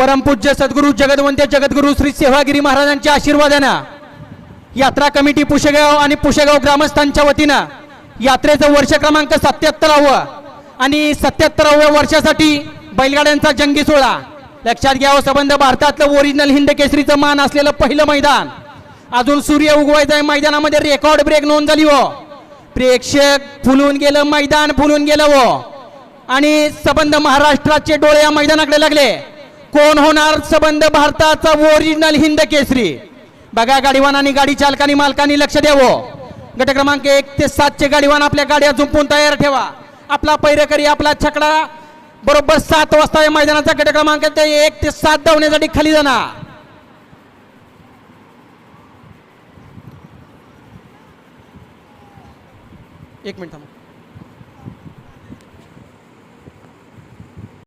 परमपूज्य सद्गुरू जगदवंते जगद्गुरू श्री सेवागिरी महाराजांच्या आशीर्वादानं यात्रा कमिटी पुशेगाव आणि पुशेगाव ग्रामस्थांच्या वतीनं यात्रेचं वर्ष क्रमांक 77 आणि 77व्या वर्षासाठी बैलगाड्यांचा जंगी सोहळा लक्षात घ्यावं संबंध भारतातलं ओरिजिनल हिंद केसरीचं मान असलेलं पहिलं मैदान अजून सूर्य उगवायचा आहे मैदानामध्ये रेकॉर्ड ब्रेक नोंद झाली हो प्रेक्षक फुलून गेलं मैदान फुलून गेलं हो आणि संबंध महाराष्ट्राचे डोळे या मैदानाकडे लागले कोण होणार संबंध भारताचा ओरिजिनल हिंद केसरी बघा गाडीवान आणि गाडी चालकांनी मालकांनी लक्ष द्यावं गट क्रमांक 1 ते 7 चे गाडीवान आपल्या गाड्या झुंपून तयार ठेवा आपला पैरकरी आपला छकडा बरोबर 7 वाजता या मैदानाचा गट क्रमांक 1 ते 7 धावण्यासाठी खाली जाणार एक मिनिट थांबा